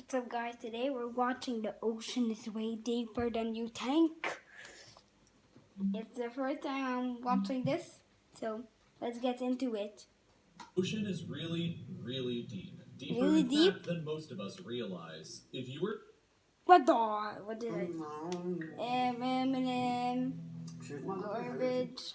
What's up, guys? Today we're watching The Ocean is Way Deeper Than You Think. It's the first time I'm watching this, so let's get into it. Ocean is really, really deep. Deeper Really in deep? fact than most of us realize. If you were What did I? Garbage.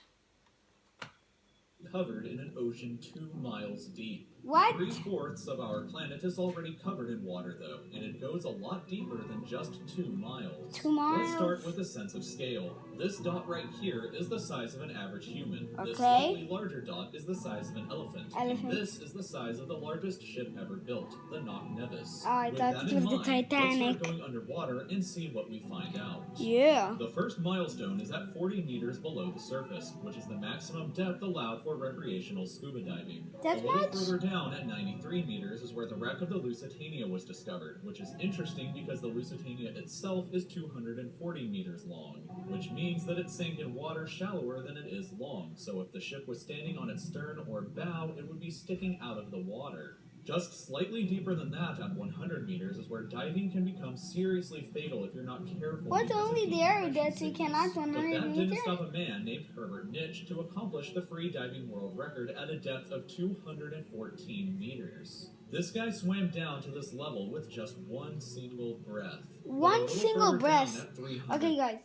covered in an ocean 2 miles deep. What? 3/4 of our planet is already covered in water, though, and it goes a lot deeper than just 2 miles. 2 miles? Let's start with a sense of scale. This dot right here is the size of an average human. This Okay. slightly larger dot is the size of an elephant. Elephant. And this is the size of the largest ship ever built, the Knock Nevis. Oh, I With thought that it in was the mind, Titanic. Let's start going underwater and see what we find out. Yeah. The first milestone is at 40 meters below the surface, which is the maximum depth allowed for recreational scuba diving. That a little much? further down at 93 meters is where the wreck of the Lusitania was discovered, which is interesting because the Lusitania itself is 240 meters long, which means that it sank in water shallower than it is long, so if the ship was standing on its stern or bow, it would be sticking out of the water. Just slightly deeper than that, at 100 meters, is where diving can become seriously fatal if you're not careful. What's because of only the there compression that you sickness. cannot But 100 that didn't meters? stop a man named Herbert Nitsch to accomplish the free diving world record at a depth of 214 meters. This guy swam down to this level with just one single breath. But a One little single further down breath. at 300 Okay, guys.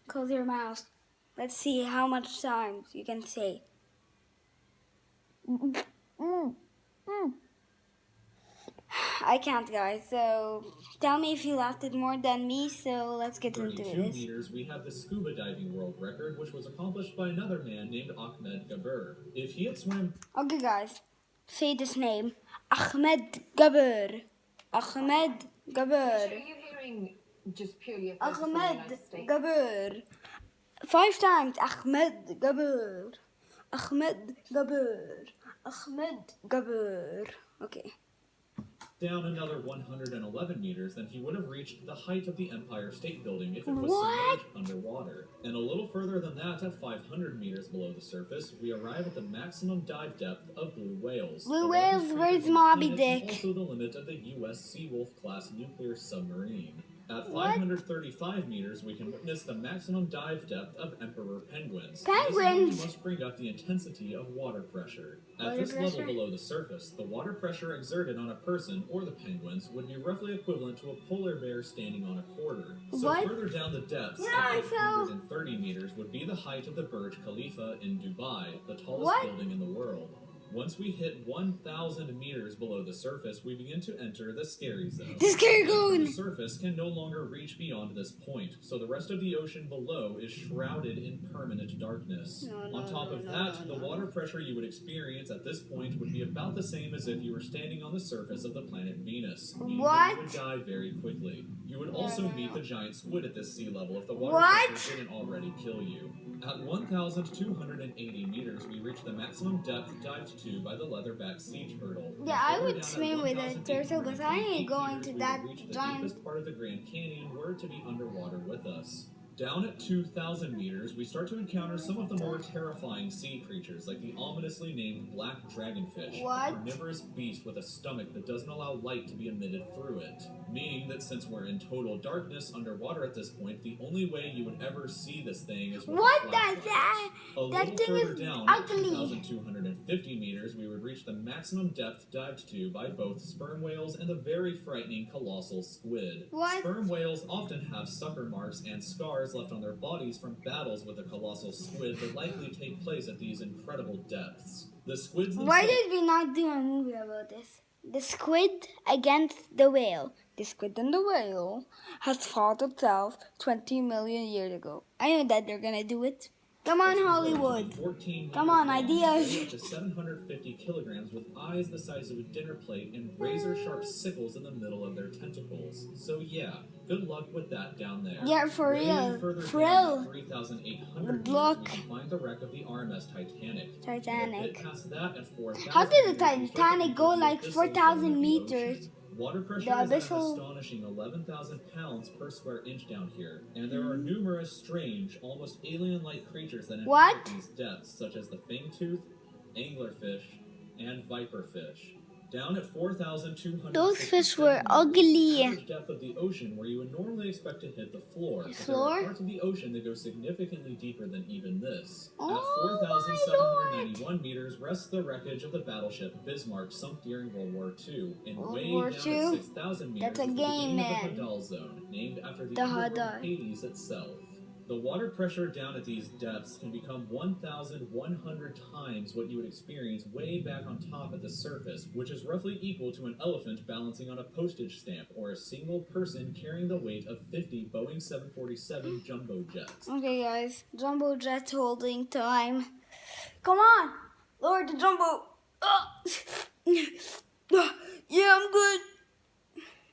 Close your mouth. Let's see how much times you can say. I can't, guys. So tell me if you lasted more than me. So let's get into 32 this. meters, we have the scuba diving world record, which was accomplished by another man named Ahmed Gabir. If he had swam Okay, guys. Say this name. Ahmed Gabir. Ahmed Gabir. Are you hearing just purely a focus on the Ahmed United States? Gabir. 5 times. Ahmed Gabir. Ahmed Gabir. Ahmed Gabir. Okay. down another 111 meters, then he would have reached the height of the Empire State Building if it was What? submerged underwater. And a little further than that, at 500 meters below the surface, we arrive at the maximum dive depth of blue whales. Blue The whales, largest where's creature on the Moby planet, and Dick? Also the limit of the U.S. Seawolf class nuclear submarine. At What? 535 meters, we can witness the maximum dive depth of emperor penguins. Penguins? This must bring up the intensity of water pressure. At Water this pressure? level below the surface, the water pressure exerted on a person or the penguins would be roughly equivalent to a polar bear standing on a quarter. So What? further down the depths, Yeah, at I fell. 830 meters, would be the height of the Burj Khalifa in Dubai, the tallest What? building in the world. Once we hit 1,000 meters below the surface, we begin to enter the scary zone. The scary The zone. surface can no longer reach beyond this point, so the rest of the ocean below is shrouded in permanent darkness. On top of that, the water pressure you would experience at this point would be about the same as if you were standing on the surface of the planet Venus. meaning that What? You would die very quickly. You would also meet the giant squid at this sea level if the water What? pressure didn't already kill you. At 1,280 meters, we reach the maximum depth dived to by the leatherback sea turtle. Yeah, I Further would down at swim with a turtle, but I ain't 1,880 going to meters, that we would reach the giant. deepest part of the Grand Canyon were to be underwater with us. Down at 2,000 meters, we start to encounter some of the more terrifying sea creatures, like the ominously named black dragonfish, What? a carnivorous beast with a stomach that doesn't allow light to be emitted through it. Meaning that since we're in total darkness underwater at this point, the only way you would ever see this thing is with What a the flashlight. that? A That little thing further is down, ugly. at 2,250 meters, we would reach the maximum depth dived to by both sperm whales and the very frightening colossal squid. What? Sperm whales often have sucker marks and scars left on their bodies from battles with the colossal squid that likely take place at these incredible depths. The squids Why themselves- did we not do a movie about this? The squid against the whale. The squid and the whale has fought itself 20 million years ago. I know that they're gonna do it. Come on, Hollywood. 14 Come meters on, long, ideas. weigh up to 750 kilograms with eyes the size of a dinner plate and razor-sharp sickles in the middle of their tentacles. So yeah, good luck with that down there. Yeah, for Way real. further For down real. at 3,800 Good meters, luck. we can find the wreck of the RMS Titanic. Titanic. And a bit past that at 4,000 How did the meters, we start to Titanic go enter the like abyssal 4,000 zone of the meters? ocean. Water pressure The is at an abyssal- astonishing 11,000 pounds per square inch down here, and there are numerous strange, almost alien-like creatures that What? inhabit these depths, such as the fangtooth, anglerfish, and viperfish. Down at 4,200. Those fish were ugly. Average depth of the ocean where you would normally expect to hit the floor. The But floor? There are parts of the ocean that go significantly deeper than even this. Oh, At 4,791 meters rests the wreckage of the battleship Bismarck, sunk during World War II. And World way War down II? at 6,000 meters That's a is the game, beginning of man. the Hadal Zone, named after the The underworld Hadar. Hades itself. The water pressure down at these depths can become 1,100 times what you would experience way back on top at the surface, which is roughly equal to an elephant balancing on a postage stamp or a single person carrying the weight of 50 Boeing 747 jumbo jets. Okay, guys. Jumbo jet holding time. Come on! Lower the jumbo. Yeah, I'm good.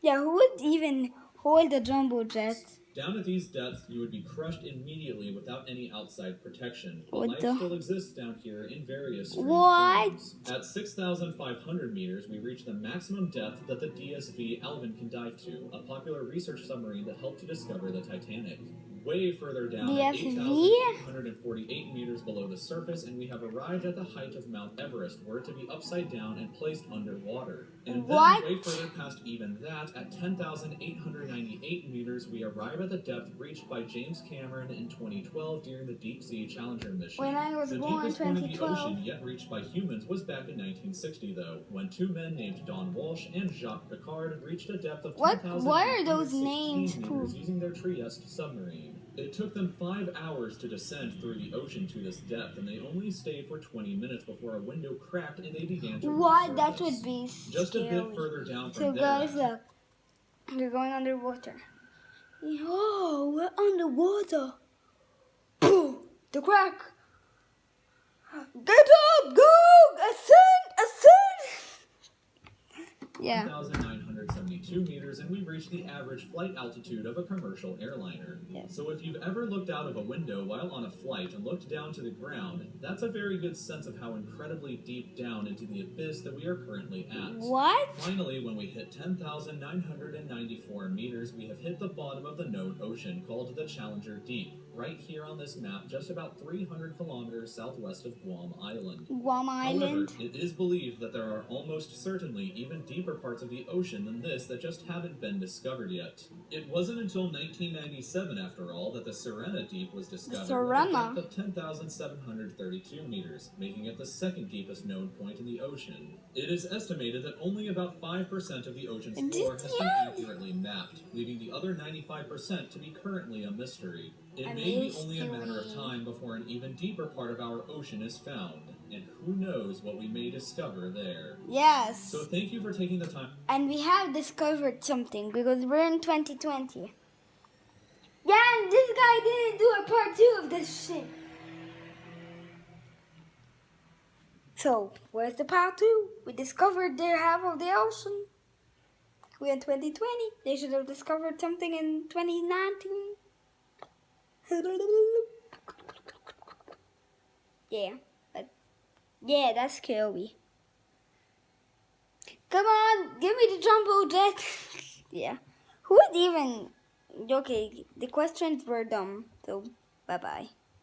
Yeah, who would even hold a jumbo jet? Down at these depths, you would be crushed immediately without any outside protection. But What life the- still exists down here in various strange What? forms. At 6,500 meters, we reach the maximum depth that the DSV Alvin can dive to, a popular research submarine that helped to discover the Titanic. Way further down, at DSV? 8,848 meters below the surface, and we have arrived at the height of Mount Everest, where it to be upside down and placed underwater. And What? then, way further past even that, at 10,898 meters, we arrive at the depth reached by James Cameron in 2012 during the Deep Sea Challenger mission. When I was the born in deepest point of the 2012. ocean yet reached by humans was back in 1960, though, when two men named Don Walsh and Jacques Picard reached a depth of What? 10,816 Why are those names meters cool? using their Trieste submarine. It took them 5 hours to descend through the ocean to this depth, and they only stayed for 20 minutes before a window cracked and they began to What? That resurface. would be Just a scary. bit further down from So there. guys, look. We're going underwater. Oh, we're underwater. Boom! The crack. Get up! Go! Ascend! Yeah. 1,972 meters, and we've reached the average flight altitude of a commercial airliner. Yes. So if you've ever looked out of a window while on a flight and looked down to the ground, that's a very good sense of how incredibly deep down into the abyss that we are currently at. What? Finally, when we hit 10,994 meters, we have hit the bottom of the known ocean called the Challenger Deep, right here on this map, just about 300 kilometers southwest of Guam Island. Guam Island. However, it is believed that there are almost certainly even deeper parts of the ocean than this that just haven't been discovered yet. It wasn't until 1997, after all, that the Serena Deep was discovered Serena? with a depth of 10,732 meters, making it the second deepest known point in the ocean. It is estimated that only about 5% of the ocean's floor has been accurately mapped, leaving the other 95% to be currently a mystery. It may be only a matter of time before an even deeper part of our ocean is found, and who knows what we may discover there. Yes. So thank you for taking the time. And we have discovered something because we're in 2020. Yeah, and this guy didn't do a part 2 of this shit. So, where's the part 2? We discovered their half of the ocean. We're in 2020. They should have discovered something in 2019. Yeah, but yeah, that's scary. Come on, give me the jumbo jet. Yeah, who would even? Okay, the questions were dumb. So bye bye.